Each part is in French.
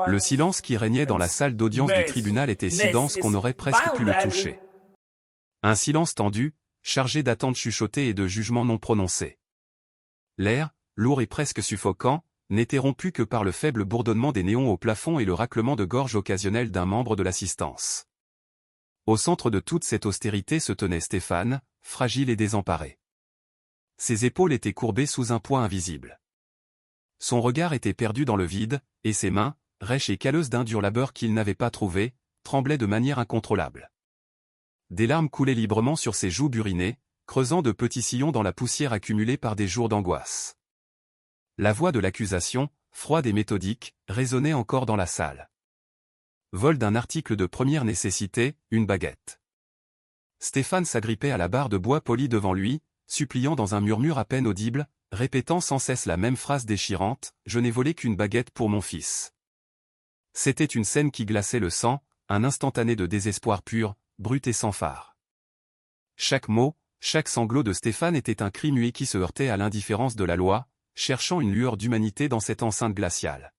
Le silence qui régnait dans la salle d'audience du tribunal était si dense qu'on aurait presque pu le toucher. Un silence tendu, chargé d'attentes chuchotées et de jugements non prononcés. L'air, lourd et presque suffocant, n'était rompu que par le faible bourdonnement des néons au plafond et le raclement de gorge occasionnel d'un membre de l'assistance. Au centre de toute cette austérité se tenait Stéphane, fragile et désemparé. Ses épaules étaient courbées sous un poids invisible. Son regard était perdu dans le vide, et ses mains, rêches et calleuses d'un dur labeur qu'il n'avait pas trouvé, tremblaient de manière incontrôlable. Des larmes coulaient librement sur ses joues burinées, creusant de petits sillons dans la poussière accumulée par des jours d'angoisse. La voix de l'accusation, froide et méthodique, résonnait encore dans la salle. Vol d'un article de première nécessité, une baguette. Stéphane s'agrippait à la barre de bois polie devant lui, suppliant dans un murmure à peine audible, répétant sans cesse la même phrase déchirante, « Je n'ai volé qu'une baguette pour mon fils ». C'était une scène qui glaçait le sang, un instantané de désespoir pur, brut et sans phare. Chaque mot, chaque sanglot de Stéphane était un cri muet qui se heurtait à l'indifférence de la loi, cherchant une lueur d'humanité dans cette enceinte glaciale.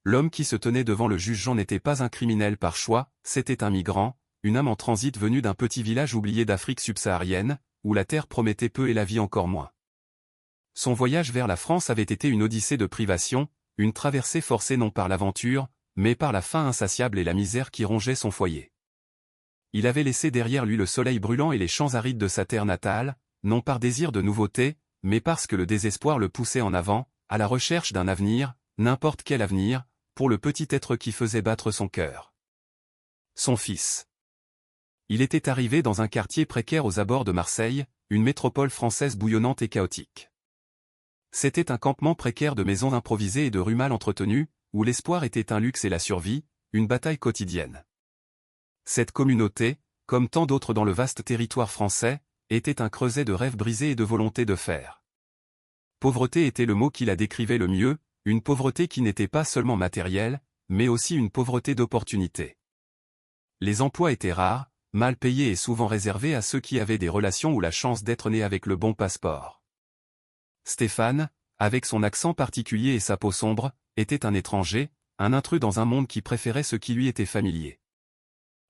L'homme qui se tenait devant le juge Jean n'était pas un criminel par choix, c'était un migrant, une âme en transit venue d'un petit village oublié d'Afrique subsaharienne, où la terre promettait peu et la vie encore moins. Son voyage vers la France avait été une odyssée de privation, une traversée forcée non par l'aventure, mais par la faim insatiable et la misère qui rongeait son foyer. Il avait laissé derrière lui le soleil brûlant et les champs arides de sa terre natale, non par désir de nouveauté, mais parce que le désespoir le poussait en avant, à la recherche d'un avenir, n'importe quel avenir, pour le petit être qui faisait battre son cœur. Son fils. Il était arrivé dans un quartier précaire aux abords de Marseille, une métropole française bouillonnante et chaotique. C'était un campement précaire de maisons improvisées et de rues mal entretenues, où l'espoir était un luxe et la survie, une bataille quotidienne. Cette communauté, comme tant d'autres dans le vaste territoire français, était un creuset de rêves brisés et de volonté de faire. Pauvreté était le mot qui la décrivait le mieux, une pauvreté qui n'était pas seulement matérielle, mais aussi une pauvreté d'opportunité. Les emplois étaient rares, mal payés et souvent réservés à ceux qui avaient des relations ou la chance d'être nés avec le bon passeport. Stéphane, avec son accent particulier et sa peau sombre, était un étranger, un intrus dans un monde qui préférait ce qui lui était familier.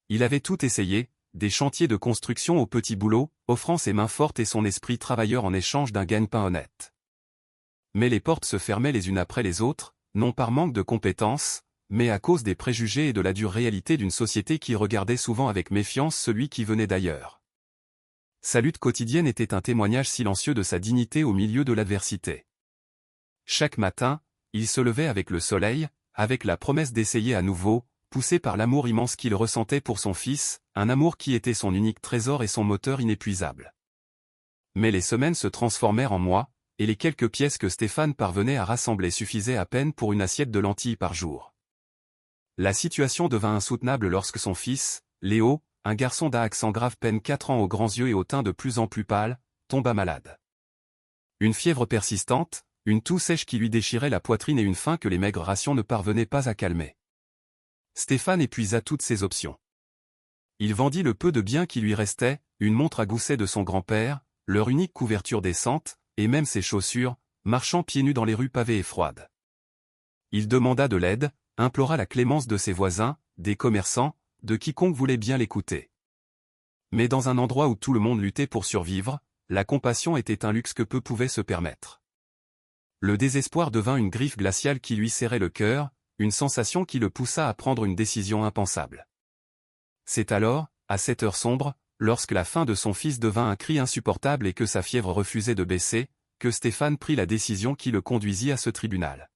Il avait tout essayé, des chantiers de construction au petit boulot, offrant ses mains fortes et son esprit travailleur en échange d'un gagne-pain honnête. Mais les portes se fermaient les unes après les autres, non par manque de compétences, mais à cause des préjugés et de la dure réalité d'une société qui regardait souvent avec méfiance celui qui venait d'ailleurs. Sa lutte quotidienne était un témoignage silencieux de sa dignité au milieu de l'adversité. Chaque matin, il se levait avec le soleil, avec la promesse d'essayer à nouveau, poussé par l'amour immense qu'il ressentait pour son fils, un amour qui était son unique trésor et son moteur inépuisable. Mais les semaines se transformèrent en mois, et les quelques pièces que Stéphane parvenait à rassembler suffisaient à peine pour une assiette de lentilles par jour. La situation devint insoutenable lorsque son fils, Léo, un garçon d'accent grave peine 4 ans aux grands yeux et au teint de plus en plus pâle, tomba malade. Une fièvre persistante, une toux sèche qui lui déchirait la poitrine et une faim que les maigres rations ne parvenaient pas à calmer. Stéphane épuisa toutes ses options. Il vendit le peu de biens qui lui restait, une montre à gousset de son grand-père, leur unique couverture décente, et même ses chaussures, marchant pieds nus dans les rues pavées et froides. Il demanda de l'aide, implora la clémence de ses voisins, des commerçants, de quiconque voulait bien l'écouter. Mais dans un endroit où tout le monde luttait pour survivre, la compassion était un luxe que peu pouvaient se permettre. Le désespoir devint une griffe glaciale qui lui serrait le cœur, une sensation qui le poussa à prendre une décision impensable. C'est alors, à cette heure sombre, lorsque la faim de son fils devint un cri insupportable et que sa fièvre refusait de baisser, que Stéphane prit la décision qui le conduisit à ce tribunal.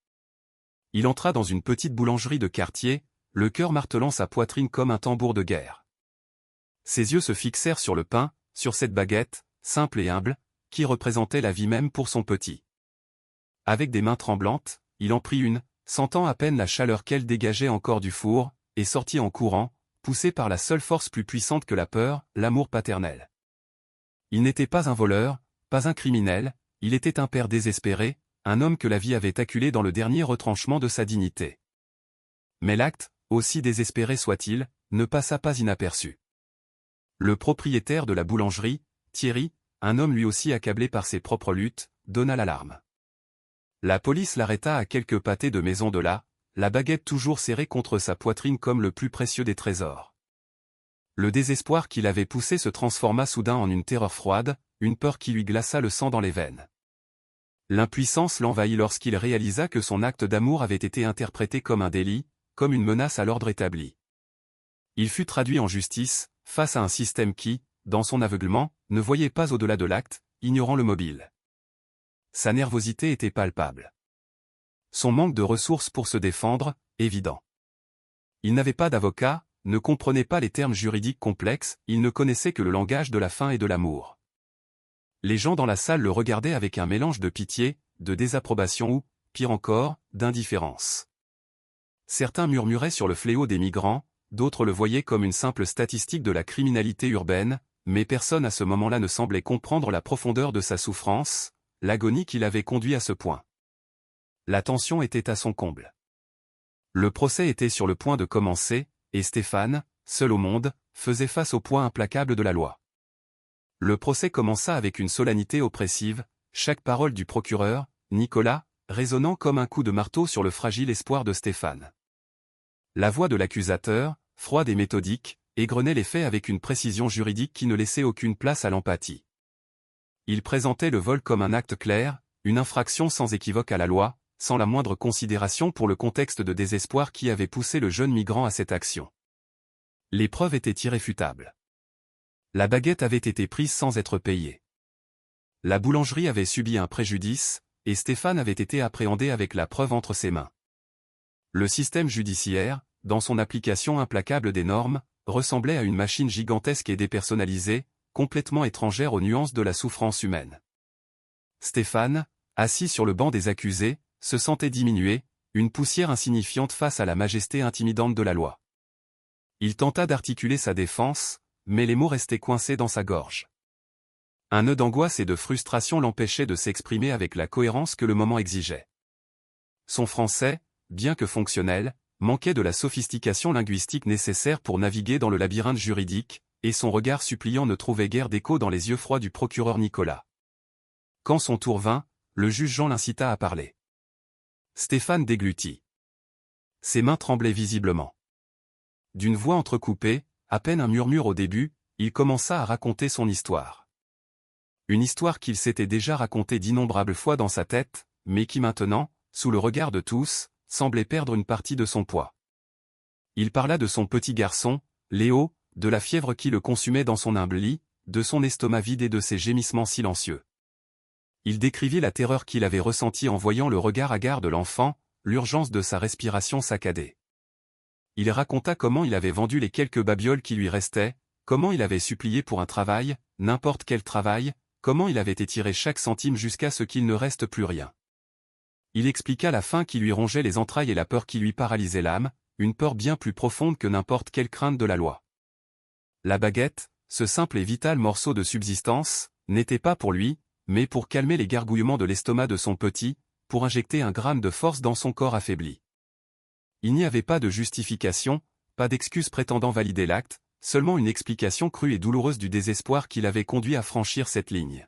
Il entra dans une petite boulangerie de quartier, le cœur martelant sa poitrine comme un tambour de guerre. Ses yeux se fixèrent sur le pain, sur cette baguette, simple et humble, qui représentait la vie même pour son petit. Avec des mains tremblantes, il en prit une, sentant à peine la chaleur qu'elle dégageait encore du four, et sortit en courant, poussé par la seule force plus puissante que la peur, l'amour paternel. Il n'était pas un voleur, pas un criminel, il était un père désespéré, un homme que la vie avait acculé dans le dernier retranchement de sa dignité. Mais l'acte, aussi désespéré soit-il, ne passa pas inaperçu. Le propriétaire de la boulangerie, Thierry, un homme lui aussi accablé par ses propres luttes, donna l'alarme. La police l'arrêta à quelques pâtés de maison de là, la baguette toujours serrée contre sa poitrine comme le plus précieux des trésors. Le désespoir qui l'avait poussé se transforma soudain en une terreur froide, une peur qui lui glaça le sang dans les veines. L'impuissance l'envahit lorsqu'il réalisa que son acte d'amour avait été interprété comme un délit, comme une menace à l'ordre établi. Il fut traduit en justice, face à un système qui, dans son aveuglement, ne voyait pas au-delà de l'acte, ignorant le mobile. Sa nervosité était palpable. Son manque de ressources pour se défendre, évident. Il n'avait pas d'avocat, ne comprenait pas les termes juridiques complexes, il ne connaissait que le langage de la faim et de l'amour. Les gens dans la salle le regardaient avec un mélange de pitié, de désapprobation ou, pire encore, d'indifférence. Certains murmuraient sur le fléau des migrants, d'autres le voyaient comme une simple statistique de la criminalité urbaine, mais personne à ce moment-là ne semblait comprendre la profondeur de sa souffrance, l'agonie qui l'avait conduit à ce point. La tension était à son comble. Le procès était sur le point de commencer, et Stéphane, seul au monde, faisait face au poids implacable de la loi. Le procès commença avec une solennité oppressive, chaque parole du procureur, Nicolas, résonnant comme un coup de marteau sur le fragile espoir de Stéphane. La voix de l'accusateur, froide et méthodique, égrenait les faits avec une précision juridique qui ne laissait aucune place à l'empathie. Il présentait le vol comme un acte clair, une infraction sans équivoque à la loi, sans la moindre considération pour le contexte de désespoir qui avait poussé le jeune migrant à cette action. Les preuves étaient irréfutables. La baguette avait été prise sans être payée. La boulangerie avait subi un préjudice, et Stéphane avait été appréhendé avec la preuve entre ses mains. Le système judiciaire, dans son application implacable des normes, ressemblait à une machine gigantesque et dépersonnalisée, complètement étrangère aux nuances de la souffrance humaine. Stéphane, assis sur le banc des accusés, se sentait diminuer, une poussière insignifiante face à la majesté intimidante de la loi. Il tenta d'articuler sa défense, mais les mots restaient coincés dans sa gorge. Un nœud d'angoisse et de frustration l'empêchait de s'exprimer avec la cohérence que le moment exigeait. Son français, bien que fonctionnel, manquait de la sophistication linguistique nécessaire pour naviguer dans le labyrinthe juridique, et son regard suppliant ne trouvait guère d'écho dans les yeux froids du procureur Nicolas. Quand son tour vint, le juge Jean l'incita à parler. Stéphane déglutit. Ses mains tremblaient visiblement. D'une voix entrecoupée, à peine un murmure au début, il commença à raconter son histoire. Une histoire qu'il s'était déjà racontée d'innombrables fois dans sa tête, mais qui maintenant, sous le regard de tous, semblait perdre une partie de son poids. Il parla de son petit garçon, Léo, de la fièvre qui le consumait dans son humble lit, de son estomac vide et de ses gémissements silencieux. Il décrivit la terreur qu'il avait ressentie en voyant le regard hagard de l'enfant, l'urgence de sa respiration saccadée. Il raconta comment il avait vendu les quelques babioles qui lui restaient, comment il avait supplié pour un travail, n'importe quel travail, comment il avait étiré chaque centime jusqu'à ce qu'il ne reste plus rien. Il expliqua la faim qui lui rongeait les entrailles et la peur qui lui paralysait l'âme, une peur bien plus profonde que n'importe quelle crainte de la loi. La baguette, ce simple et vital morceau de subsistance, n'était pas pour lui, mais pour calmer les gargouillements de l'estomac de son petit, pour injecter un gramme de force dans son corps affaibli. Il n'y avait pas de justification, pas d'excuse prétendant valider l'acte, seulement une explication crue et douloureuse du désespoir qui l'avait conduit à franchir cette ligne.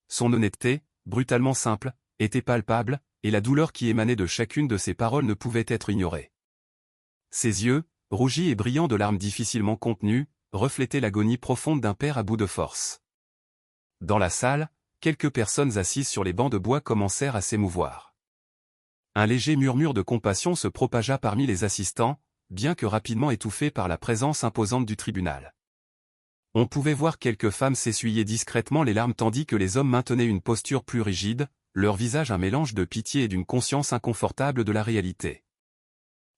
Son honnêteté, brutalement simple, était palpable, et la douleur qui émanait de chacune de ses paroles ne pouvait être ignorée. Ses yeux, rougis et brillants de larmes difficilement contenues, reflétaient l'agonie profonde d'un père à bout de force. Dans la salle, quelques personnes assises sur les bancs de bois commencèrent à s'émouvoir. Un léger murmure de compassion se propagea parmi les assistants, bien que rapidement étouffé par la présence imposante du tribunal. On pouvait voir quelques femmes s'essuyer discrètement les larmes tandis que les hommes maintenaient une posture plus rigide, leur visage un mélange de pitié et d'une conscience inconfortable de la réalité.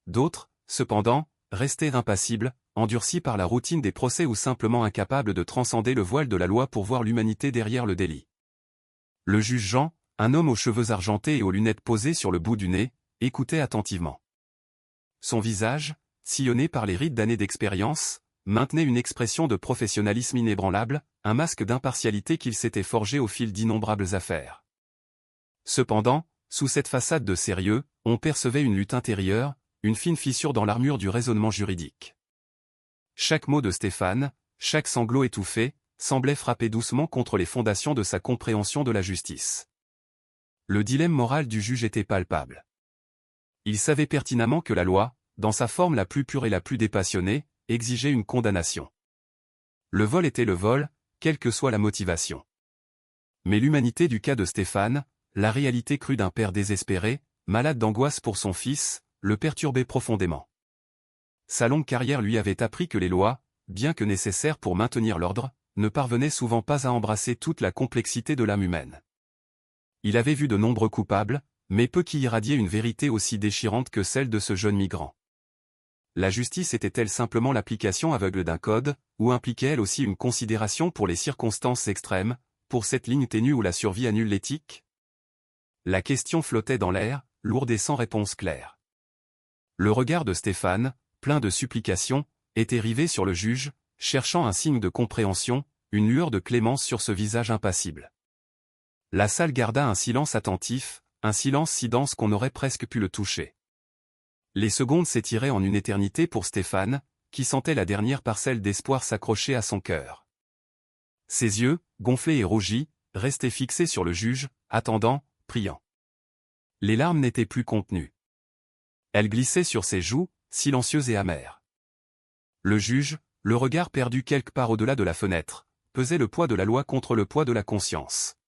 D'autres, cependant, restaient impassibles, endurcis par la routine des procès ou simplement incapables de transcender le voile de la loi pour voir l'humanité derrière le délit. Le juge Jean, un homme aux cheveux argentés et aux lunettes posées sur le bout du nez, écoutait attentivement. Son visage, sillonné par les rides d'années d'expérience, maintenait une expression de professionnalisme inébranlable, un masque d'impartialité qu'il s'était forgé au fil d'innombrables affaires. Cependant, sous cette façade de sérieux, on percevait une lutte intérieure, une fine fissure dans l'armure du raisonnement juridique. Chaque mot de Stéphane, chaque sanglot étouffé, semblait frapper doucement contre les fondations de sa compréhension de la justice. Le dilemme moral du juge était palpable. Il savait pertinemment que la loi, dans sa forme la plus pure et la plus dépassionnée, exigeait une condamnation. Le vol était le vol, quelle que soit la motivation. Mais l'humanité du cas de Stéphane, la réalité crue d'un père désespéré, malade d'angoisse pour son fils, le perturbait profondément. Sa longue carrière lui avait appris que les lois, bien que nécessaires pour maintenir l'ordre, ne parvenaient souvent pas à embrasser toute la complexité de l'âme humaine. Il avait vu de nombreux coupables, mais peu qui irradiaient une vérité aussi déchirante que celle de ce jeune migrant. La justice était-elle simplement l'application aveugle d'un code, ou impliquait-elle aussi une considération pour les circonstances extrêmes, pour cette ligne ténue où la survie annule l'éthique? La question flottait dans l'air, lourde et sans réponse claire. Le regard de Stéphane, plein de supplications, était rivé sur le juge, cherchant un signe de compréhension, une lueur de clémence sur ce visage impassible. La salle garda un silence attentif, un silence si dense qu'on aurait presque pu le toucher. Les secondes s'étiraient en une éternité pour Stéphane, qui sentait la dernière parcelle d'espoir s'accrocher à son cœur. Ses yeux, gonflés et rougis, restaient fixés sur le juge, attendant, priant. Les larmes n'étaient plus contenues. Elles glissaient sur ses joues, silencieuses et amères. Le juge, le regard perdu quelque part au-delà de la fenêtre, pesait le poids de la loi contre le poids de la conscience.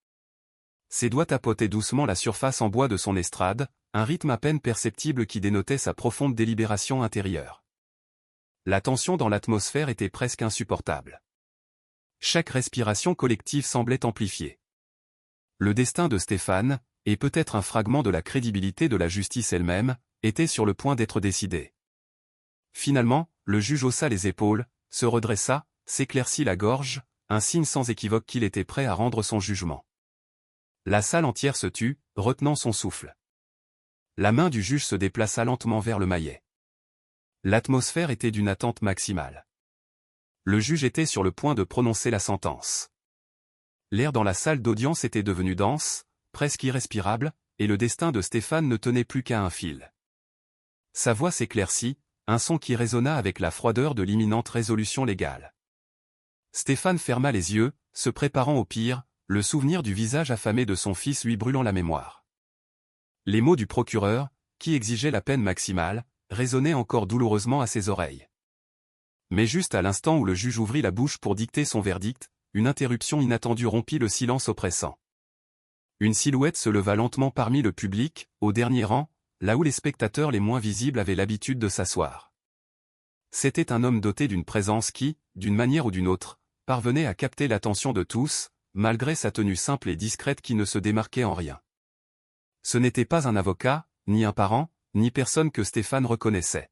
Ses doigts tapotaient doucement la surface en bois de son estrade, un rythme à peine perceptible qui dénotait sa profonde délibération intérieure. La tension dans l'atmosphère était presque insupportable. Chaque respiration collective semblait amplifiée. Le destin de Stéphane, et peut-être un fragment de la crédibilité de la justice elle-même, était sur le point d'être décidé. Finalement, le juge haussa les épaules, se redressa, s'éclaircit la gorge, un signe sans équivoque qu'il était prêt à rendre son jugement. La salle entière se tut, retenant son souffle. La main du juge se déplaça lentement vers le maillet. L'atmosphère était d'une attente maximale. Le juge était sur le point de prononcer la sentence. L'air dans la salle d'audience était devenu dense, presque irrespirable, et le destin de Stéphane ne tenait plus qu'à un fil. Sa voix s'éclaircit, un son qui résonna avec la froideur de l'imminente résolution légale. Stéphane ferma les yeux, se préparant au pire, le souvenir du visage affamé de son fils lui brûlant la mémoire. Les mots du procureur, qui exigeait la peine maximale, résonnaient encore douloureusement à ses oreilles. Mais juste à l'instant où le juge ouvrit la bouche pour dicter son verdict, une interruption inattendue rompit le silence oppressant. Une silhouette se leva lentement parmi le public, au dernier rang, là où les spectateurs les moins visibles avaient l'habitude de s'asseoir. C'était un homme doté d'une présence qui, d'une manière ou d'une autre, parvenait à capter l'attention de tous, malgré sa tenue simple et discrète qui ne se démarquait en rien. Ce n'était pas un avocat, ni un parent, ni personne que Stéphane reconnaissait.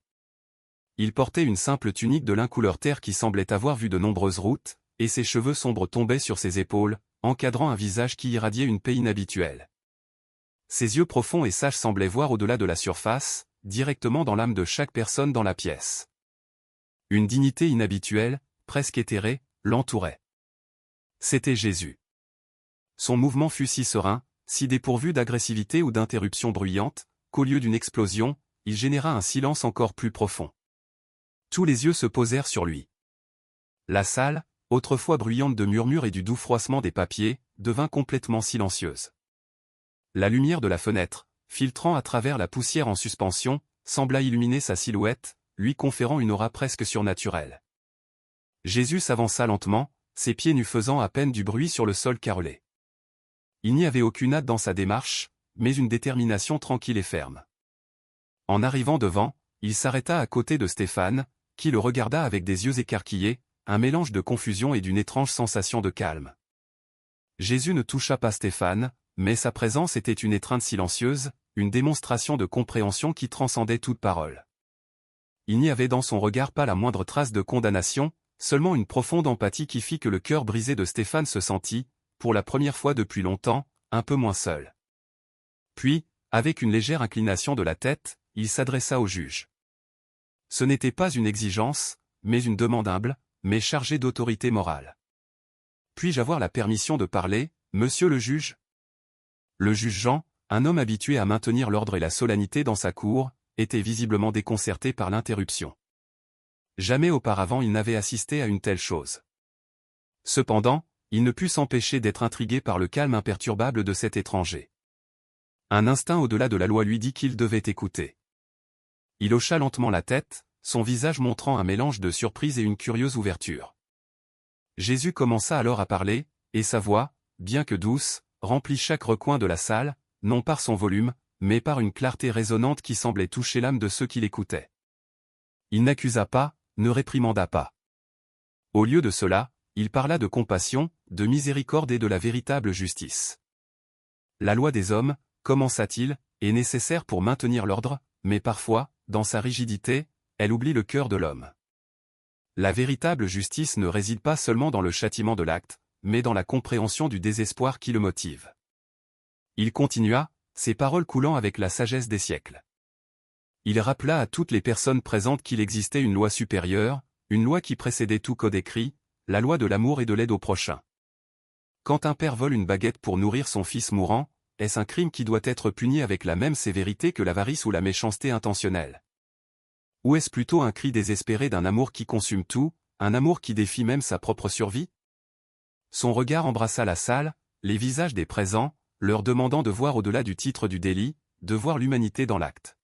Il portait une simple tunique de lin couleur terre qui semblait avoir vu de nombreuses routes, et ses cheveux sombres tombaient sur ses épaules, encadrant un visage qui irradiait une paix inhabituelle. Ses yeux profonds et sages semblaient voir au-delà de la surface, directement dans l'âme de chaque personne dans la pièce. Une dignité inhabituelle, presque éthérée, l'entourait. C'était Jésus. Son mouvement fut si serein, si dépourvu d'agressivité ou d'interruption bruyante, qu'au lieu d'une explosion, il généra un silence encore plus profond. Tous les yeux se posèrent sur lui. La salle, autrefois bruyante de murmures et du doux froissement des papiers, devint complètement silencieuse. La lumière de la fenêtre, filtrant à travers la poussière en suspension, sembla illuminer sa silhouette, lui conférant une aura presque surnaturelle. Jésus s'avança lentement, ses pieds nus faisant à peine du bruit sur le sol carrelé. Il n'y avait aucune hâte dans sa démarche, mais une détermination tranquille et ferme. En arrivant devant, il s'arrêta à côté de Stéphane, qui le regarda avec des yeux écarquillés, un mélange de confusion et d'une étrange sensation de calme. Jésus ne toucha pas Stéphane, mais sa présence était une étreinte silencieuse, une démonstration de compréhension qui transcendait toute parole. Il n'y avait dans son regard pas la moindre trace de condamnation, seulement une profonde empathie qui fit que le cœur brisé de Stéphane se sentit, pour la première fois depuis longtemps, un peu moins seul. Puis, avec une légère inclination de la tête, il s'adressa au juge. Ce n'était pas une exigence, mais une demande humble, mais chargée d'autorité morale. Puis-je avoir la permission de parler, monsieur le juge? Le juge Jean, un homme habitué à maintenir l'ordre et la solennité dans sa cour, était visiblement déconcerté par l'interruption. Jamais auparavant il n'avait assisté à une telle chose. Cependant, il ne put s'empêcher d'être intrigué par le calme imperturbable de cet étranger. Un instinct au-delà de la loi lui dit qu'il devait écouter. Il hocha lentement la tête, son visage montrant un mélange de surprise et une curieuse ouverture. Jésus commença alors à parler, et sa voix, bien que douce, remplit chaque recoin de la salle, non par son volume, mais par une clarté résonnante qui semblait toucher l'âme de ceux qui l'écoutaient. Il n'accusa pas, ne réprimanda pas. Au lieu de cela, il parla de compassion, de miséricorde et de la véritable justice. La loi des hommes, commença-t-il, est nécessaire pour maintenir l'ordre, mais parfois, dans sa rigidité, elle oublie le cœur de l'homme. La véritable justice ne réside pas seulement dans le châtiment de l'acte, mais dans la compréhension du désespoir qui le motive. Il continua, ses paroles coulant avec la sagesse des siècles. Il rappela à toutes les personnes présentes qu'il existait une loi supérieure, une loi qui précédait tout code écrit, la loi de l'amour et de l'aide au prochain. Quand un père vole une baguette pour nourrir son fils mourant, est-ce un crime qui doit être puni avec la même sévérité que l'avarice ou la méchanceté intentionnelle? Ou est-ce plutôt un cri désespéré d'un amour qui consume tout, un amour qui défie même sa propre survie? Son regard embrassa la salle, les visages des présents, leur demandant de voir au-delà du titre du délit, de voir l'humanité dans l'acte.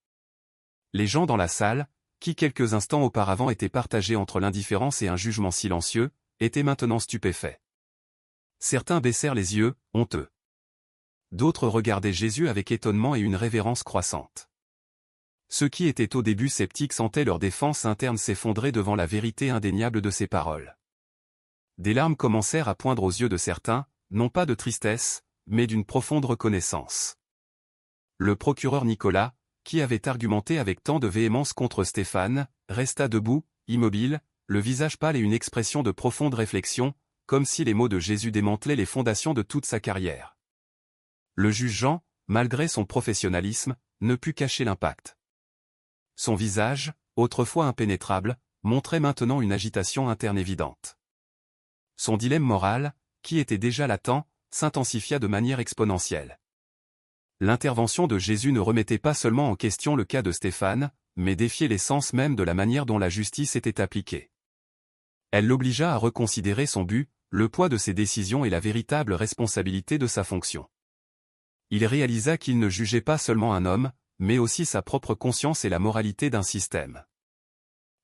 Les gens dans la salle, qui quelques instants auparavant étaient partagés entre l'indifférence et un jugement silencieux, étaient maintenant stupéfaits. Certains baissèrent les yeux, honteux. D'autres regardaient Jésus avec étonnement et une révérence croissante. Ceux qui étaient au début sceptiques sentaient leur défense interne s'effondrer devant la vérité indéniable de ses paroles. Des larmes commencèrent à poindre aux yeux de certains, non pas de tristesse, mais d'une profonde reconnaissance. Le procureur Nicolas, qui avait argumenté avec tant de véhémence contre Stéphane, resta debout, immobile, le visage pâle et une expression de profonde réflexion, comme si les mots de Jésus démantelaient les fondations de toute sa carrière. Le juge Jean, malgré son professionnalisme, ne put cacher l'impact. Son visage, autrefois impénétrable, montrait maintenant une agitation interne évidente. Son dilemme moral, qui était déjà latent, s'intensifia de manière exponentielle. L'intervention de Jésus ne remettait pas seulement en question le cas de Stéphane, mais défiait l'essence même de la manière dont la justice était appliquée. Elle l'obligea à reconsidérer son but, le poids de ses décisions et la véritable responsabilité de sa fonction. Il réalisa qu'il ne jugeait pas seulement un homme, mais aussi sa propre conscience et la moralité d'un système.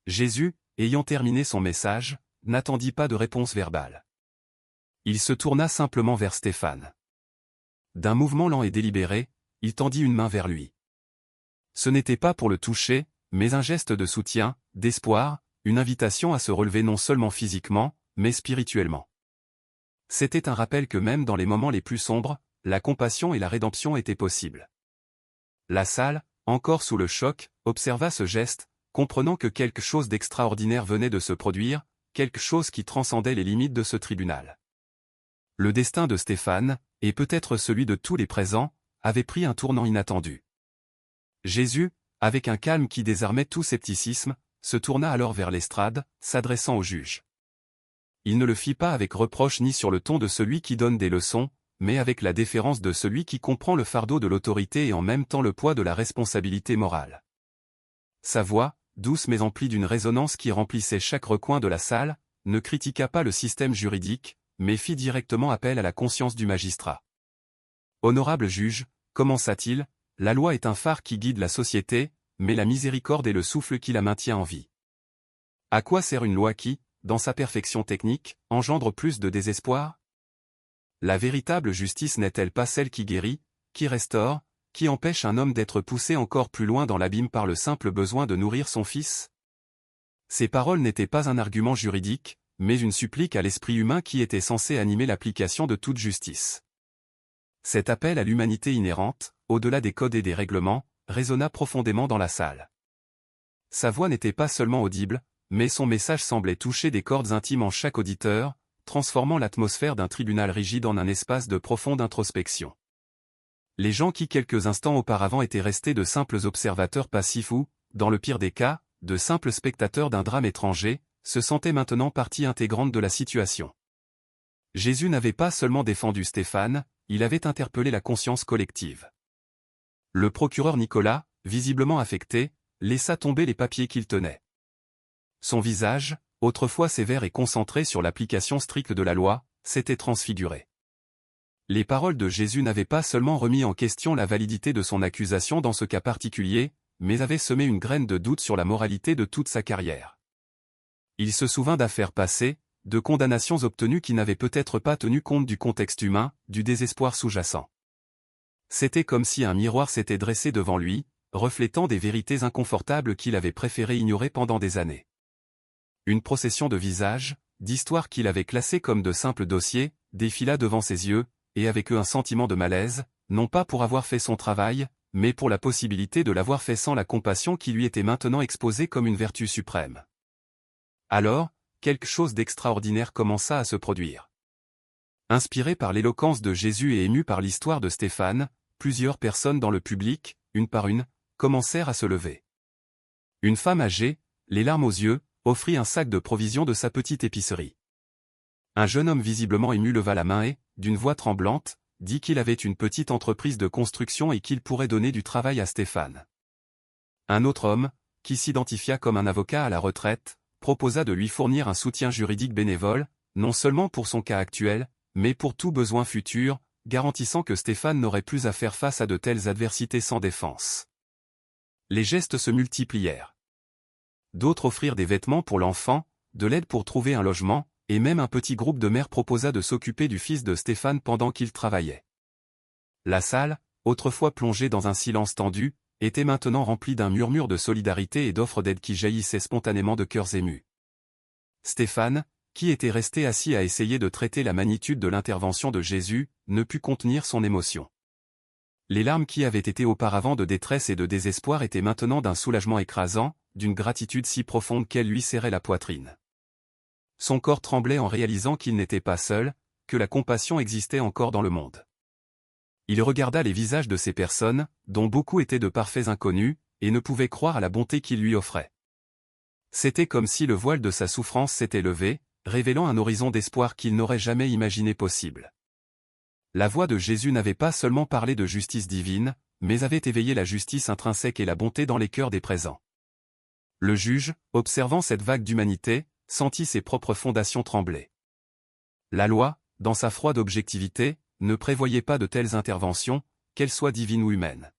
Jésus, ayant terminé son message, n'attendit pas de réponse verbale. Il se tourna simplement vers Stéphane. D'un mouvement lent et délibéré, il tendit une main vers lui. Ce n'était pas pour le toucher, mais un geste de soutien, d'espoir, une invitation à se relever non seulement physiquement, mais spirituellement. C'était un rappel que même dans les moments les plus sombres, la compassion et la rédemption étaient possibles. La salle, encore sous le choc, observa ce geste, comprenant que quelque chose d'extraordinaire venait de se produire, quelque chose qui transcendait les limites de ce tribunal. Le destin de Stéphane, et peut-être celui de tous les présents, avait pris un tournant inattendu. Jésus, avec un calme qui désarmait tout scepticisme, se tourna alors vers l'estrade, s'adressant au juge. Il ne le fit pas avec reproche ni sur le ton de celui qui donne des leçons, mais avec la déférence de celui qui comprend le fardeau de l'autorité et en même temps le poids de la responsabilité morale. Sa voix, douce mais emplie d'une résonance qui remplissait chaque recoin de la salle, ne critiqua pas le système juridique, mais fit directement appel à la conscience du magistrat. « Honorable juge, commença-t-il, la loi est un phare qui guide la société, mais la miséricorde est le souffle qui la maintient en vie. À quoi sert une loi qui, dans sa perfection technique, engendre plus de désespoir? La véritable justice n'est-elle pas celle qui guérit, qui restaure, qui empêche un homme d'être poussé encore plus loin dans l'abîme par le simple besoin de nourrir son fils? » Ces paroles n'étaient pas un argument juridique, mais une supplique à l'esprit humain qui était censé animer l'application de toute justice. Cet appel à l'humanité inhérente, au-delà des codes et des règlements, résonna profondément dans la salle. Sa voix n'était pas seulement audible, mais son message semblait toucher des cordes intimes en chaque auditeur, transformant l'atmosphère d'un tribunal rigide en un espace de profonde introspection. Les gens qui quelques instants auparavant étaient restés de simples observateurs passifs ou, dans le pire des cas, de simples spectateurs d'un drame étranger, se sentaient maintenant partie intégrante de la situation. Jésus n'avait pas seulement défendu Stéphane, il avait interpellé la conscience collective. Le procureur Nicolas, visiblement affecté, laissa tomber les papiers qu'il tenait. Son visage, autrefois sévère et concentré sur l'application stricte de la loi, s'était transfiguré. Les paroles de Jésus n'avaient pas seulement remis en question la validité de son accusation dans ce cas particulier, mais avait semé une graine de doute sur la moralité de toute sa carrière. Il se souvint d'affaires passées, de condamnations obtenues qui n'avaient peut-être pas tenu compte du contexte humain, du désespoir sous-jacent. C'était comme si un miroir s'était dressé devant lui, reflétant des vérités inconfortables qu'il avait préféré ignorer pendant des années. Une procession de visages, d'histoires qu'il avait classées comme de simples dossiers, défila devant ses yeux, et avec eux un sentiment de malaise, non pas pour avoir fait son travail, mais pour la possibilité de l'avoir fait sans la compassion qui lui était maintenant exposée comme une vertu suprême. Alors, quelque chose d'extraordinaire commença à se produire. Inspiré par l'éloquence de Jésus et ému par l'histoire de Stéphane, plusieurs personnes dans le public, une par une, commencèrent à se lever. Une femme âgée, les larmes aux yeux, offrit un sac de provisions de sa petite épicerie. Un jeune homme visiblement ému leva la main et, d'une voix tremblante, dit qu'il avait une petite entreprise de construction et qu'il pourrait donner du travail à Stéphane. Un autre homme, qui s'identifia comme un avocat à la retraite, proposa de lui fournir un soutien juridique bénévole, non seulement pour son cas actuel, mais pour tout besoin futur, garantissant que Stéphane n'aurait plus à faire face à de telles adversités sans défense. Les gestes se multiplièrent. D'autres offrirent des vêtements pour l'enfant, de l'aide pour trouver un logement, et même un petit groupe de mères proposa de s'occuper du fils de Stéphane pendant qu'il travaillait. La salle, autrefois plongée dans un silence tendu, était maintenant remplie d'un murmure de solidarité et d'offres d'aide qui jaillissaient spontanément de cœurs émus. Stéphane, qui était resté assis à essayer de traiter la magnitude de l'intervention de Jésus, ne put contenir son émotion. Les larmes qui avaient été auparavant de détresse et de désespoir étaient maintenant d'un soulagement écrasant, d'une gratitude si profonde qu'elle lui serrait la poitrine. Son corps tremblait en réalisant qu'il n'était pas seul, que la compassion existait encore dans le monde. Il regarda les visages de ces personnes, dont beaucoup étaient de parfaits inconnus, et ne pouvait croire à la bonté qu'ils lui offraient. C'était comme si le voile de sa souffrance s'était levé, révélant un horizon d'espoir qu'il n'aurait jamais imaginé possible. La voix de Jésus n'avait pas seulement parlé de justice divine, mais avait éveillé la justice intrinsèque et la bonté dans les cœurs des présents. Le juge, observant cette vague d'humanité, sentit ses propres fondations trembler. La loi, dans sa froide objectivité, ne prévoyait pas de telles interventions, qu'elles soient divines ou humaines.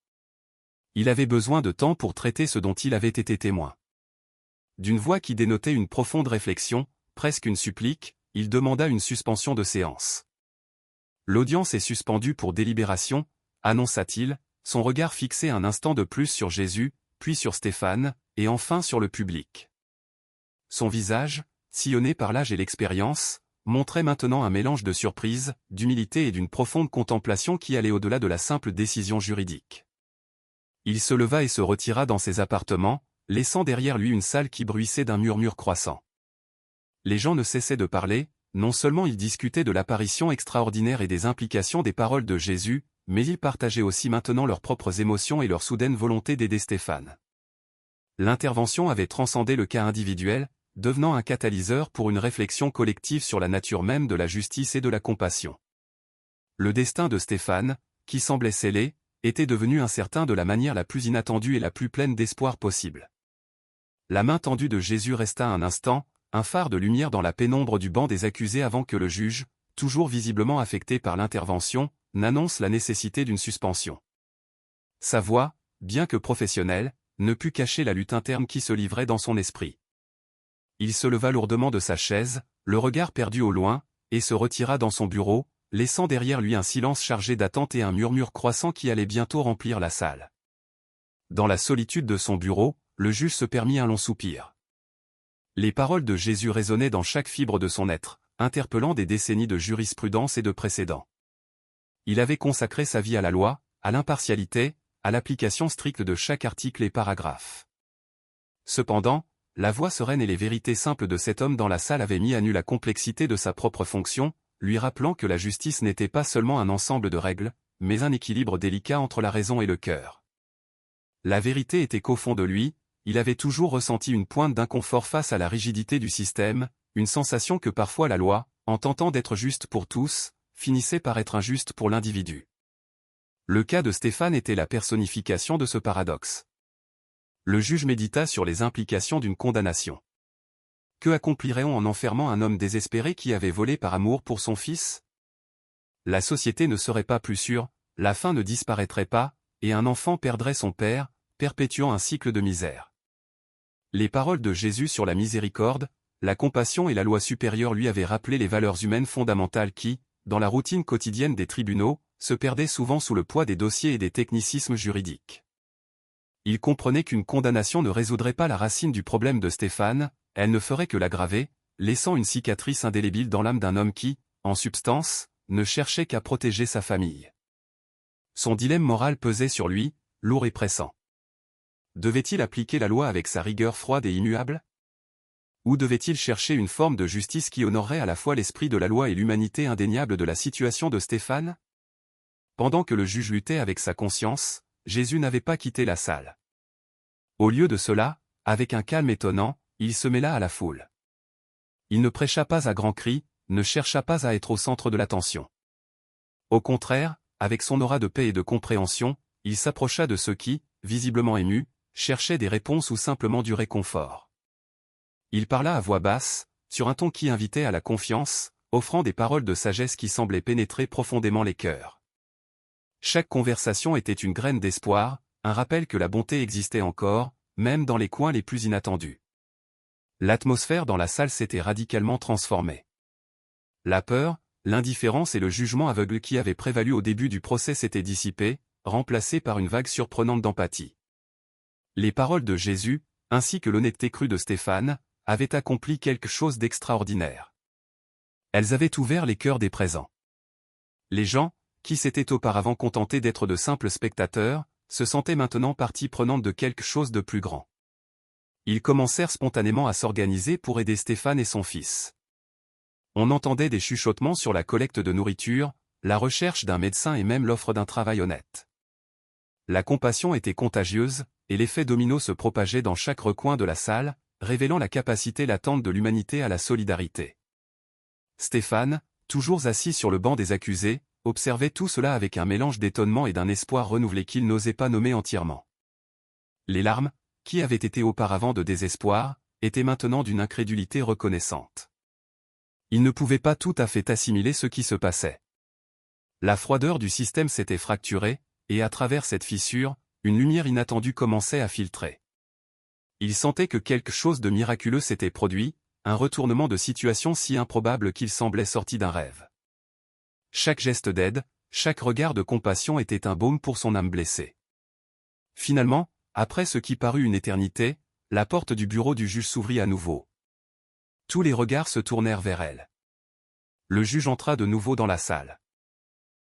Il avait besoin de temps pour traiter ce dont il avait été témoin. D'une voix qui dénotait une profonde réflexion, presque une supplique, il demanda une suspension de séance. L'audience est suspendue pour délibération, annonça-t-il, son regard fixé un instant de plus sur Jésus, puis sur Stéphane, et enfin sur le public. Son visage, sillonné par l'âge et l'expérience, montrait maintenant un mélange de surprise, d'humilité et d'une profonde contemplation qui allait au-delà de la simple décision juridique. Il se leva et se retira dans ses appartements, laissant derrière lui une salle qui bruissait d'un murmure croissant. Les gens ne cessaient de parler, non seulement ils discutaient de l'apparition extraordinaire et des implications des paroles de Jésus, mais ils partageaient aussi maintenant leurs propres émotions et leur soudaine volonté d'aider Stéphane. L'intervention avait transcendé le cas individuel, devenant un catalyseur pour une réflexion collective sur la nature même de la justice et de la compassion. Le destin de Stéphane, qui semblait scellé, était devenu incertain de la manière la plus inattendue et la plus pleine d'espoir possible. La main tendue de Jésus resta un instant, un phare de lumière dans la pénombre du banc des accusés avant que le juge, toujours visiblement affecté par l'intervention, n'annonce la nécessité d'une suspension. Sa voix, bien que professionnelle, ne put cacher la lutte interne qui se livrait dans son esprit. Il se leva lourdement de sa chaise, le regard perdu au loin, et se retira dans son bureau, laissant derrière lui un silence chargé d'attente et un murmure croissant qui allait bientôt remplir la salle. Dans la solitude de son bureau, le juge se permit un long soupir. Les paroles de Jésus résonnaient dans chaque fibre de son être, interpellant des décennies de jurisprudence et de précédents. Il avait consacré sa vie à la loi, à l'impartialité, à l'application stricte de chaque article et paragraphe. Cependant, la voix sereine et les vérités simples de cet homme dans la salle avaient mis à nu la complexité de sa propre fonction, lui rappelant que la justice n'était pas seulement un ensemble de règles, mais un équilibre délicat entre la raison et le cœur. La vérité était qu'au fond de lui, il avait toujours ressenti une pointe d'inconfort face à la rigidité du système, une sensation que parfois la loi, en tentant d'être juste pour tous, finissait par être injuste pour l'individu. Le cas de Stéphane était la personnification de ce paradoxe. Le juge médita sur les implications d'une condamnation. Que accomplirait-on en enfermant un homme désespéré qui avait volé par amour pour son fils? La société ne serait pas plus sûre, la faim ne disparaîtrait pas, et un enfant perdrait son père, perpétuant un cycle de misère. Les paroles de Jésus sur la miséricorde, la compassion et la loi supérieure lui avaient rappelé les valeurs humaines fondamentales qui, dans la routine quotidienne des tribunaux, se perdaient souvent sous le poids des dossiers et des technicismes juridiques. Il comprenait qu'une condamnation ne résoudrait pas la racine du problème de Stéphane, elle ne ferait que l'aggraver, laissant une cicatrice indélébile dans l'âme d'un homme qui, en substance, ne cherchait qu'à protéger sa famille. Son dilemme moral pesait sur lui, lourd et pressant. Devait-il appliquer la loi avec sa rigueur froide et immuable? Ou devait-il chercher une forme de justice qui honorerait à la fois l'esprit de la loi et l'humanité indéniable de la situation de Stéphane? Pendant que le juge luttait avec sa conscience, Jésus n'avait pas quitté la salle. Au lieu de cela, avec un calme étonnant, il se mêla à la foule. Il ne prêcha pas à grands cris, ne chercha pas à être au centre de l'attention. Au contraire, avec son aura de paix et de compréhension, il s'approcha de ceux qui, visiblement émus, cherchaient des réponses ou simplement du réconfort. Il parla à voix basse, sur un ton qui invitait à la confiance, offrant des paroles de sagesse qui semblaient pénétrer profondément les cœurs. Chaque conversation était une graine d'espoir, un rappel que la bonté existait encore, même dans les coins les plus inattendus. L'atmosphère dans la salle s'était radicalement transformée. La peur, l'indifférence et le jugement aveugle qui avaient prévalu au début du procès s'étaient dissipés, remplacés par une vague surprenante d'empathie. Les paroles de Jésus, ainsi que l'honnêteté crue de Stéphane, avaient accompli quelque chose d'extraordinaire. Elles avaient ouvert les cœurs des présents. Les gens, qui s'étaient auparavant contentés d'être de simples spectateurs, se sentaient maintenant partie prenante de quelque chose de plus grand. Ils commencèrent spontanément à s'organiser pour aider Stéphane et son fils. On entendait des chuchotements sur la collecte de nourriture, la recherche d'un médecin et même l'offre d'un travail honnête. La compassion était contagieuse, et l'effet domino se propageait dans chaque recoin de la salle, révélant la capacité latente de l'humanité à la solidarité. Stéphane, toujours assis sur le banc des accusés, observait tout cela avec un mélange d'étonnement et d'un espoir renouvelé qu'il n'osait pas nommer entièrement. Les larmes, qui avaient été auparavant de désespoir, étaient maintenant d'une incrédulité reconnaissante. Il ne pouvait pas tout à fait assimiler ce qui se passait. La froideur du système s'était fracturée, et à travers cette fissure, une lumière inattendue commençait à filtrer. Il sentait que quelque chose de miraculeux s'était produit, un retournement de situation si improbable qu'il semblait sorti d'un rêve. Chaque geste d'aide, chaque regard de compassion était un baume pour son âme blessée. Finalement, après ce qui parut une éternité, la porte du bureau du juge s'ouvrit à nouveau. Tous les regards se tournèrent vers elle. Le juge entra de nouveau dans la salle.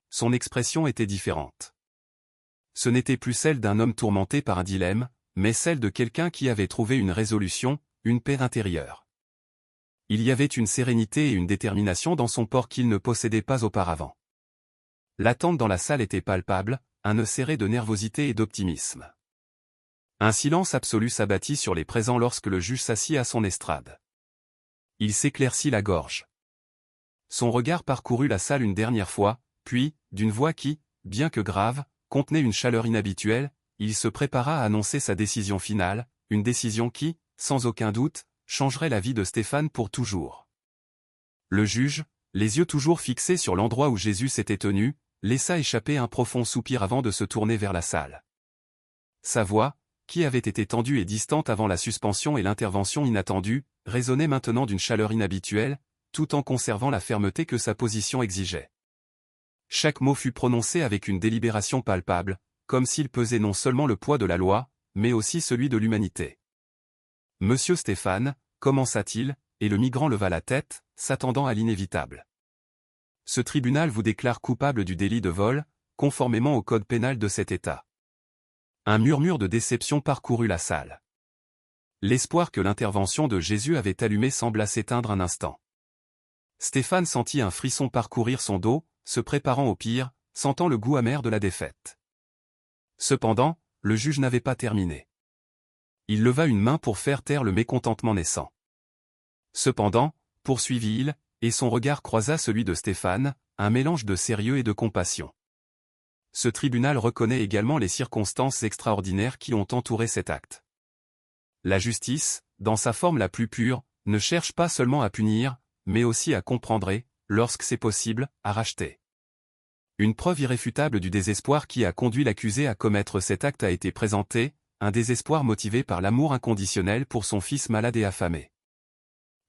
Son expression était différente. Ce n'était plus celle d'un homme tourmenté par un dilemme, mais celle de quelqu'un qui avait trouvé une résolution, une paix intérieure. Il y avait une sérénité et une détermination dans son port qu'il ne possédait pas auparavant. L'attente dans la salle était palpable, un nœud serré de nervosité et d'optimisme. Un silence absolu s'abattit sur les présents lorsque le juge s'assit à son estrade. Il s'éclaircit la gorge. Son regard parcourut la salle une dernière fois, puis, d'une voix qui, bien que grave, contenait une chaleur inhabituelle, il se prépara à annoncer sa décision finale, une décision qui, sans aucun doute, changerait la vie de Stéphane pour toujours. Le juge, les yeux toujours fixés sur l'endroit où Jésus s'était tenu, laissa échapper un profond soupir avant de se tourner vers la salle. Sa voix, qui avait été tendue et distante avant la suspension et l'intervention inattendue, résonnait maintenant d'une chaleur inhabituelle, tout en conservant la fermeté que sa position exigeait. Chaque mot fut prononcé avec une délibération palpable, comme s'il pesait non seulement le poids de la loi, mais aussi celui de l'humanité. « Monsieur Stéphane », commença-t-il, et le migrant leva la tête, s'attendant à l'inévitable. « Ce tribunal vous déclare coupable du délit de vol, conformément au code pénal de cet État. » Un murmure de déception parcourut la salle. L'espoir que l'intervention de Jésus avait allumé sembla s'éteindre un instant. Stéphane sentit un frisson parcourir son dos, se préparant au pire, sentant le goût amer de la défaite. Cependant, le juge n'avait pas terminé. Il leva une main pour faire taire le mécontentement naissant. Cependant, poursuivit-il, et son regard croisa celui de Stéphane, un mélange de sérieux et de compassion. Ce tribunal reconnaît également les circonstances extraordinaires qui ont entouré cet acte. La justice, dans sa forme la plus pure, ne cherche pas seulement à punir, mais aussi à comprendre et, lorsque c'est possible, à racheter. Une preuve irréfutable du désespoir qui a conduit l'accusé à commettre cet acte a été présentée, un désespoir motivé par l'amour inconditionnel pour son fils malade et affamé.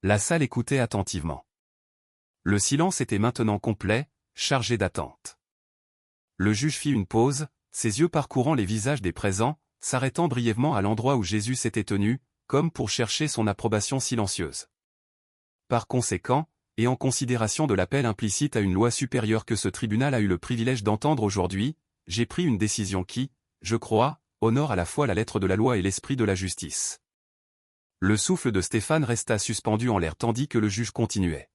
La salle écoutait attentivement. Le silence était maintenant complet, chargé d'attente. Le juge fit une pause, ses yeux parcourant les visages des présents, s'arrêtant brièvement à l'endroit où Jésus s'était tenu, comme pour chercher son approbation silencieuse. Par conséquent, et en considération de l'appel implicite à une loi supérieure que ce tribunal a eu le privilège d'entendre aujourd'hui, j'ai pris une décision qui, je crois, honore à la fois la lettre de la loi et l'esprit de la justice. Le souffle de Stéphane resta suspendu en l'air tandis que le juge continuait.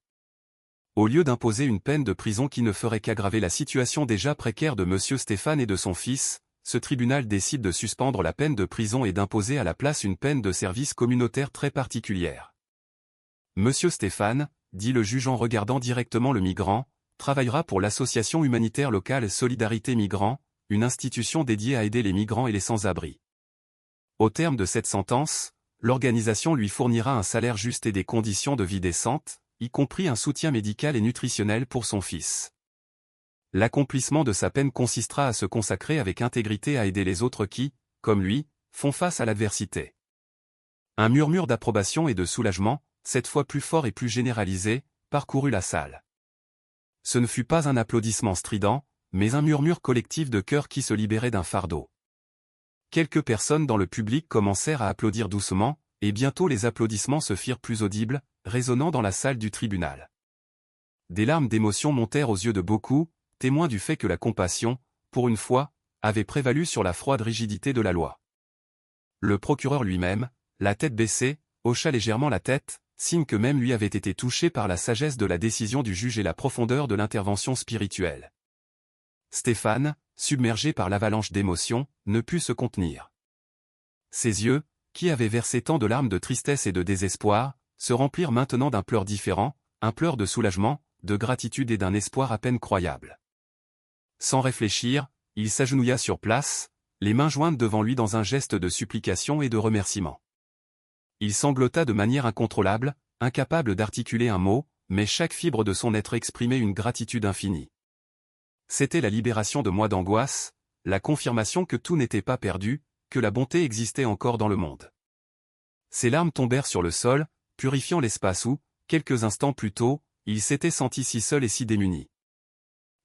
Au lieu d'imposer une peine de prison qui ne ferait qu'aggraver la situation déjà précaire de monsieur Stéphane et de son fils, ce tribunal décide de suspendre la peine de prison et d'imposer à la place une peine de service communautaire très particulière. Monsieur Stéphane, dit le juge en regardant directement le migrant, travaillera pour l'association humanitaire locale Solidarité Migrants, une institution dédiée à aider les migrants et les sans-abri. Au terme de cette sentence, l'organisation lui fournira un salaire juste et des conditions de vie décentes, y compris un soutien médical et nutritionnel pour son fils. L'accomplissement de sa peine consistera à se consacrer avec intégrité à aider les autres qui, comme lui, font face à l'adversité. Un murmure d'approbation et de soulagement, cette fois plus fort et plus généralisé, parcourut la salle. Ce ne fut pas un applaudissement strident, mais un murmure collectif de cœur qui se libérait d'un fardeau. Quelques personnes dans le public commencèrent à applaudir doucement, et bientôt les applaudissements se firent plus audibles, résonnant dans la salle du tribunal. Des larmes d'émotion montèrent aux yeux de beaucoup, témoins du fait que la compassion, pour une fois, avait prévalu sur la froide rigidité de la loi. Le procureur lui-même, la tête baissée, hocha légèrement la tête, signe que même lui avait été touché par la sagesse de la décision du juge et la profondeur de l'intervention spirituelle. Stéphane, submergé par l'avalanche d'émotions, ne put se contenir. Ses yeux, qui avaient versé tant de larmes de tristesse et de désespoir, se remplirent maintenant d'un pleur différent, un pleur de soulagement, de gratitude et d'un espoir à peine croyable. Sans réfléchir, il s'agenouilla sur place, les mains jointes devant lui dans un geste de supplication et de remerciement. Il sanglota de manière incontrôlable, incapable d'articuler un mot, mais chaque fibre de son être exprimait une gratitude infinie. C'était la libération de mois d'angoisse, la confirmation que tout n'était pas perdu, que la bonté existait encore dans le monde. Ses larmes tombèrent sur le sol, purifiant l'espace où, quelques instants plus tôt, il s'était senti si seul et si démuni.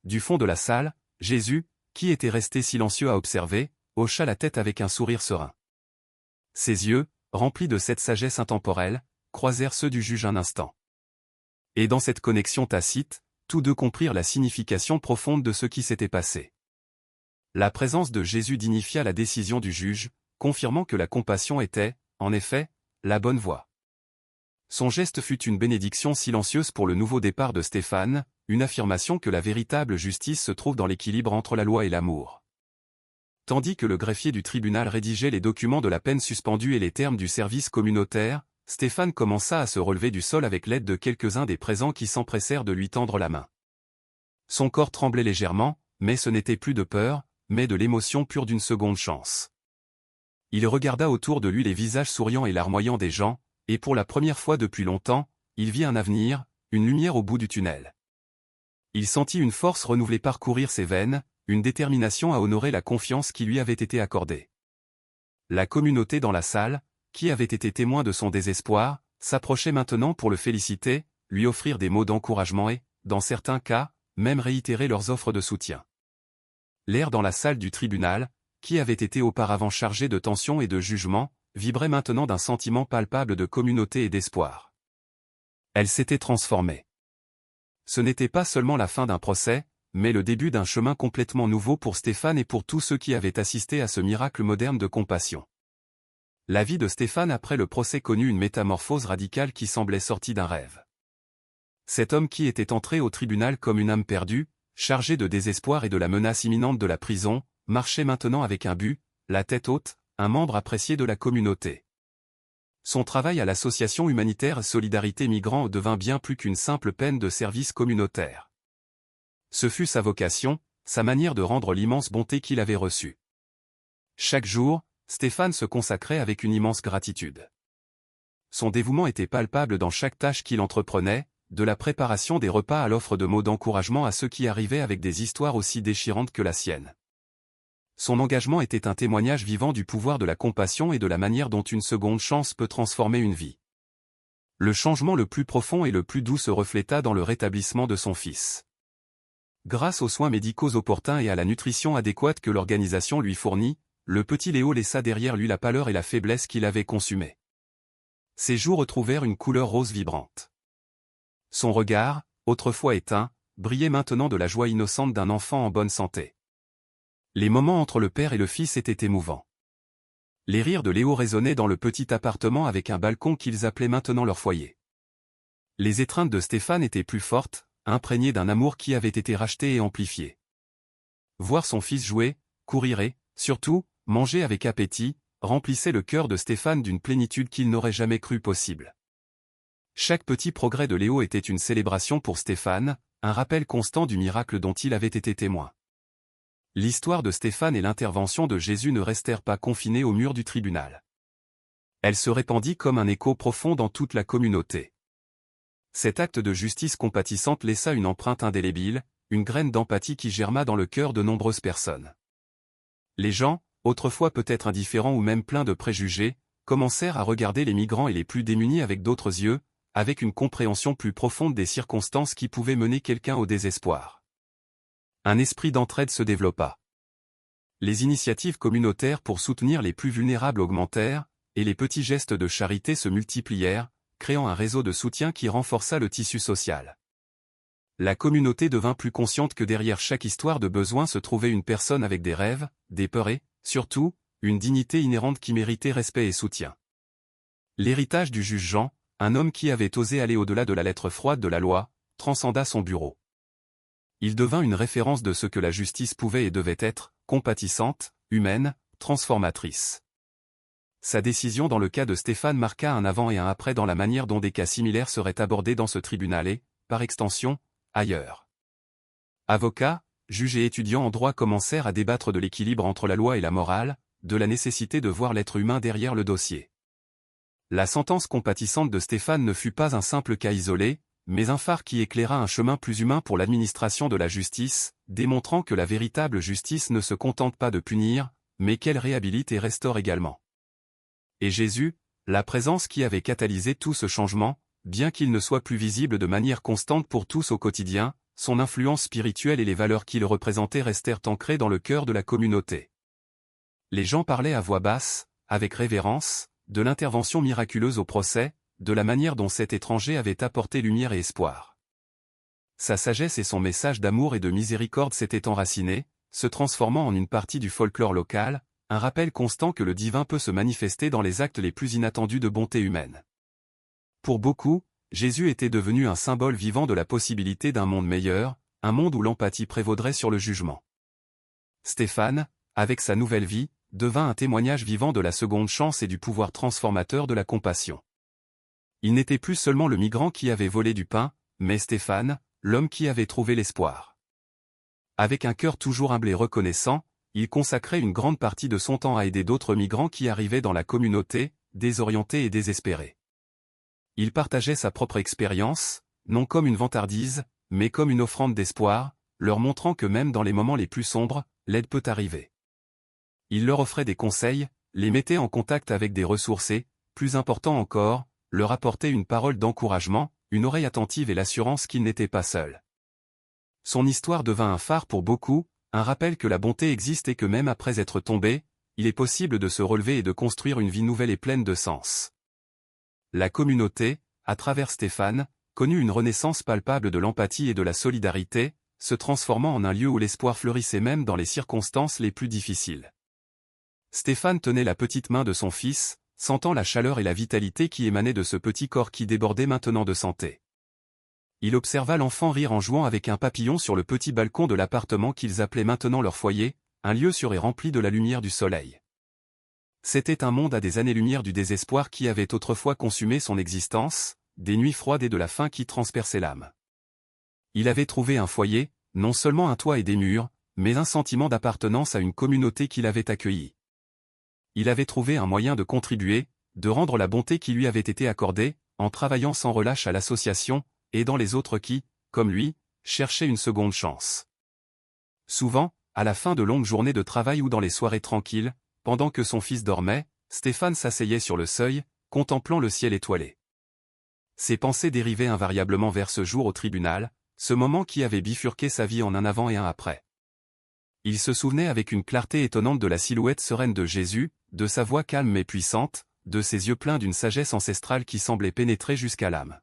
Du fond de la salle, Jésus, qui était resté silencieux à observer, hocha la tête avec un sourire serein. Ses yeux, remplis de cette sagesse intemporelle, croisèrent ceux du juge un instant. Et dans cette connexion tacite, tous deux comprirent la signification profonde de ce qui s'était passé. La présence de Jésus dignifia la décision du juge, confirmant que la compassion était, en effet, la bonne voie. Son geste fut une bénédiction silencieuse pour le nouveau départ de Stéphane, une affirmation que la véritable justice se trouve dans l'équilibre entre la loi et l'amour. Tandis que le greffier du tribunal rédigeait les documents de la peine suspendue et les termes du service communautaire, Stéphane commença à se relever du sol avec l'aide de quelques-uns des présents qui s'empressèrent de lui tendre la main. Son corps tremblait légèrement, mais ce n'était plus de peur, mais de l'émotion pure d'une seconde chance. Il regarda autour de lui les visages souriants et larmoyants des gens, et pour la première fois depuis longtemps, il vit un avenir, une lumière au bout du tunnel. Il sentit une force renouvelée parcourir ses veines, une détermination à honorer la confiance qui lui avait été accordée. La communauté dans la salle, qui avait été témoin de son désespoir, s'approchait maintenant pour le féliciter, lui offrir des mots d'encouragement et, dans certains cas, même réitérer leurs offres de soutien. L'air dans la salle du tribunal, qui avait été auparavant chargé de tension et de jugement, vibrait maintenant d'un sentiment palpable de communauté et d'espoir. Elle s'était transformée. Ce n'était pas seulement la fin d'un procès, mais le début d'un chemin complètement nouveau pour Stéphane et pour tous ceux qui avaient assisté à ce miracle moderne de compassion. La vie de Stéphane après le procès connut une métamorphose radicale qui semblait sortie d'un rêve. Cet homme qui était entré au tribunal comme une âme perdue, chargé de désespoir et de la menace imminente de la prison, marchait maintenant avec un but, la tête haute, un membre apprécié de la communauté. Son travail à l'association humanitaire Solidarité Migrants devint bien plus qu'une simple peine de service communautaire. Ce fut sa vocation, sa manière de rendre l'immense bonté qu'il avait reçue. Chaque jour, Stéphane se consacrait avec une immense gratitude. Son dévouement était palpable dans chaque tâche qu'il entreprenait, de la préparation des repas à l'offre de mots d'encouragement à ceux qui arrivaient avec des histoires aussi déchirantes que la sienne. Son engagement était un témoignage vivant du pouvoir de la compassion et de la manière dont une seconde chance peut transformer une vie. Le changement le plus profond et le plus doux se refléta dans le rétablissement de son fils. Grâce aux soins médicaux opportuns et à la nutrition adéquate que l'organisation lui fournit, le petit Léo laissa derrière lui la pâleur et la faiblesse qu'il avait consumée. Ses joues retrouvèrent une couleur rose vibrante. Son regard, autrefois éteint, brillait maintenant de la joie innocente d'un enfant en bonne santé. Les moments entre le père et le fils étaient émouvants. Les rires de Léo résonnaient dans le petit appartement avec un balcon qu'ils appelaient maintenant leur foyer. Les étreintes de Stéphane étaient plus fortes, imprégnées d'un amour qui avait été racheté et amplifié. Voir son fils jouer, courir et, surtout, manger avec appétit, remplissait le cœur de Stéphane d'une plénitude qu'il n'aurait jamais cru possible. Chaque petit progrès de Léo était une célébration pour Stéphane, un rappel constant du miracle dont il avait été témoin. L'histoire de Stéphane et l'intervention de Jésus ne restèrent pas confinées aux murs du tribunal. Elle se répandit comme un écho profond dans toute la communauté. Cet acte de justice compatissante laissa une empreinte indélébile, une graine d'empathie qui germa dans le cœur de nombreuses personnes. Les gens, autrefois peut-être indifférents ou même pleins de préjugés, commencèrent à regarder les migrants et les plus démunis avec d'autres yeux, avec une compréhension plus profonde des circonstances qui pouvaient mener quelqu'un au désespoir. Un esprit d'entraide se développa. Les initiatives communautaires pour soutenir les plus vulnérables augmentèrent, et les petits gestes de charité se multiplièrent, créant un réseau de soutien qui renforça le tissu social. La communauté devint plus consciente que derrière chaque histoire de besoin se trouvait une personne avec des rêves, des peurs et, surtout, une dignité inhérente qui méritait respect et soutien. L'héritage du juge Jean, un homme qui avait osé aller au-delà de la lettre froide de la loi, transcenda son bureau. Il devint une référence de ce que la justice pouvait et devait être, compatissante, humaine, transformatrice. Sa décision dans le cas de Stéphane marqua un avant et un après dans la manière dont des cas similaires seraient abordés dans ce tribunal et, par extension, ailleurs. Avocats, juges et étudiants en droit commencèrent à débattre de l'équilibre entre la loi et la morale, de la nécessité de voir l'être humain derrière le dossier. La sentence compatissante de Stéphane ne fut pas un simple cas isolé, mais un phare qui éclaira un chemin plus humain pour l'administration de la justice, démontrant que la véritable justice ne se contente pas de punir, mais qu'elle réhabilite et restaure également. Et Jésus, la présence qui avait catalysé tout ce changement, bien qu'il ne soit plus visible de manière constante pour tous au quotidien, son influence spirituelle et les valeurs qu'il représentait restèrent ancrées dans le cœur de la communauté. Les gens parlaient à voix basse, avec révérence, de l'intervention miraculeuse au procès, de la manière dont cet étranger avait apporté lumière et espoir. Sa sagesse et son message d'amour et de miséricorde s'étaient enracinés, se transformant en une partie du folklore local, un rappel constant que le divin peut se manifester dans les actes les plus inattendus de bonté humaine. Pour beaucoup, Jésus était devenu un symbole vivant de la possibilité d'un monde meilleur, un monde où l'empathie prévaudrait sur le jugement. Stéphane, avec sa nouvelle vie, devint un témoignage vivant de la seconde chance et du pouvoir transformateur de la compassion. Il n'était plus seulement le migrant qui avait volé du pain, mais Stéphane, l'homme qui avait trouvé l'espoir. Avec un cœur toujours humble et reconnaissant, il consacrait une grande partie de son temps à aider d'autres migrants qui arrivaient dans la communauté, désorientés et désespérés. Il partageait sa propre expérience, non comme une vantardise, mais comme une offrande d'espoir, leur montrant que même dans les moments les plus sombres, l'aide peut arriver. Il leur offrait des conseils, les mettait en contact avec des ressources et, plus important encore, leur apportait une parole d'encouragement, une oreille attentive et l'assurance qu'il n'était pas seul. Son histoire devint un phare pour beaucoup, un rappel que la bonté existe et que même après être tombé, il est possible de se relever et de construire une vie nouvelle et pleine de sens. La communauté, à travers Stéphane, connut une renaissance palpable de l'empathie et de la solidarité, se transformant en un lieu où l'espoir fleurissait même dans les circonstances les plus difficiles. Stéphane tenait la petite main de son fils, sentant la chaleur et la vitalité qui émanaient de ce petit corps qui débordait maintenant de santé. Il observa l'enfant rire en jouant avec un papillon sur le petit balcon de l'appartement qu'ils appelaient maintenant leur foyer, un lieu sûr et rempli de la lumière du soleil. C'était un monde à des années-lumière du désespoir qui avait autrefois consumé son existence, des nuits froides et de la faim qui transperçaient l'âme. Il avait trouvé un foyer, non seulement un toit et des murs, mais un sentiment d'appartenance à une communauté qui l'avait accueilli. Il avait trouvé un moyen de contribuer, de rendre la bonté qui lui avait été accordée, en travaillant sans relâche à l'association, aidant les autres qui, comme lui, cherchaient une seconde chance. Souvent, à la fin de longues journées de travail ou dans les soirées tranquilles, pendant que son fils dormait, Stéphane s'asseyait sur le seuil, contemplant le ciel étoilé. Ses pensées dérivaient invariablement vers ce jour au tribunal, ce moment qui avait bifurqué sa vie en un avant et un après. Il se souvenait avec une clarté étonnante de la silhouette sereine de Jésus, de sa voix calme mais puissante, de ses yeux pleins d'une sagesse ancestrale qui semblait pénétrer jusqu'à l'âme.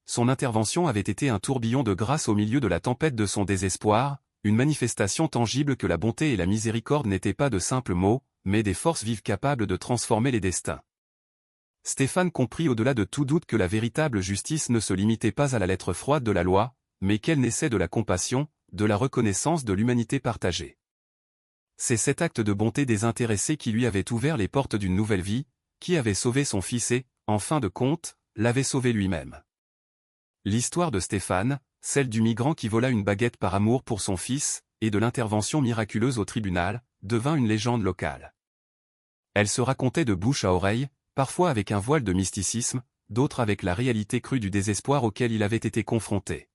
Son intervention avait été un tourbillon de grâce au milieu de la tempête de son désespoir, une manifestation tangible que la bonté et la miséricorde n'étaient pas de simples mots, mais des forces vives capables de transformer les destins. Stéphane comprit au-delà de tout doute que la véritable justice ne se limitait pas à la lettre froide de la loi, mais qu'elle naissait de la compassion, de la reconnaissance de l'humanité partagée. C'est cet acte de bonté désintéressée qui lui avait ouvert les portes d'une nouvelle vie, qui avait sauvé son fils et, en fin de compte, l'avait sauvé lui-même. L'histoire de Stéphane, celle du migrant qui vola une baguette par amour pour son fils, et de l'intervention miraculeuse au tribunal, devint une légende locale. Elle se racontait de bouche à oreille, parfois avec un voile de mysticisme, d'autres avec la réalité crue du désespoir auquel il avait été confronté.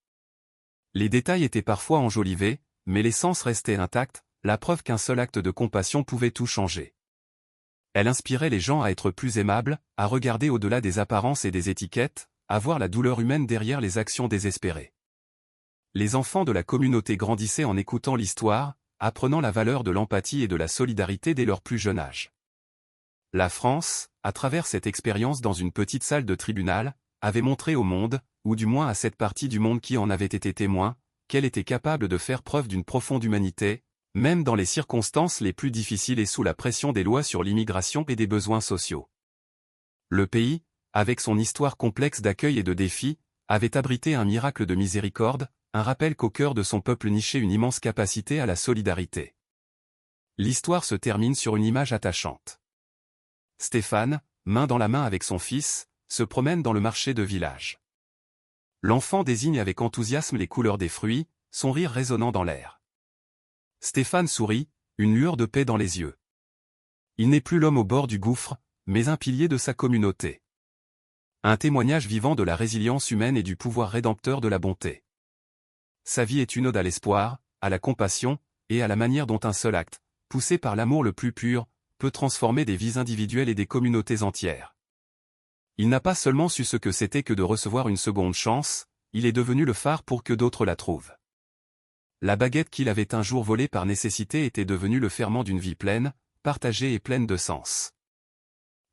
Les détails étaient parfois enjolivés, mais l'essence restait intacte, la preuve qu'un seul acte de compassion pouvait tout changer. Elle inspirait les gens à être plus aimables, à regarder au-delà des apparences et des étiquettes, à voir la douleur humaine derrière les actions désespérées. Les enfants de la communauté grandissaient en écoutant l'histoire, apprenant la valeur de l'empathie et de la solidarité dès leur plus jeune âge. La France, à travers cette expérience dans une petite salle de tribunal, avait montré au monde, ou du moins à cette partie du monde qui en avait été témoin, qu'elle était capable de faire preuve d'une profonde humanité, même dans les circonstances les plus difficiles et sous la pression des lois sur l'immigration et des besoins sociaux. Le pays, avec son histoire complexe d'accueil et de défis, avait abrité un miracle de miséricorde, un rappel qu'au cœur de son peuple nichait une immense capacité à la solidarité. L'histoire se termine sur une image attachante. Stéphane, main dans la main avec son fils, se promène dans le marché de village. L'enfant désigne avec enthousiasme les couleurs des fruits, son rire résonnant dans l'air. Stéphane sourit, une lueur de paix dans les yeux. Il n'est plus l'homme au bord du gouffre, mais un pilier de sa communauté. Un témoignage vivant de la résilience humaine et du pouvoir rédempteur de la bonté. Sa vie est une ode à l'espoir, à la compassion, et à la manière dont un seul acte, poussé par l'amour le plus pur, peut transformer des vies individuelles et des communautés entières. Il n'a pas seulement su ce que c'était que de recevoir une seconde chance, il est devenu le phare pour que d'autres la trouvent. La baguette qu'il avait un jour volée par nécessité était devenue le ferment d'une vie pleine, partagée et pleine de sens.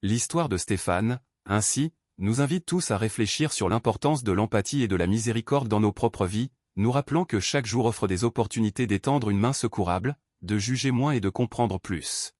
L'histoire de Stéphane, ainsi, nous invite tous à réfléchir sur l'importance de l'empathie et de la miséricorde dans nos propres vies, nous rappelant que chaque jour offre des opportunités d'étendre une main secourable, de juger moins et de comprendre plus.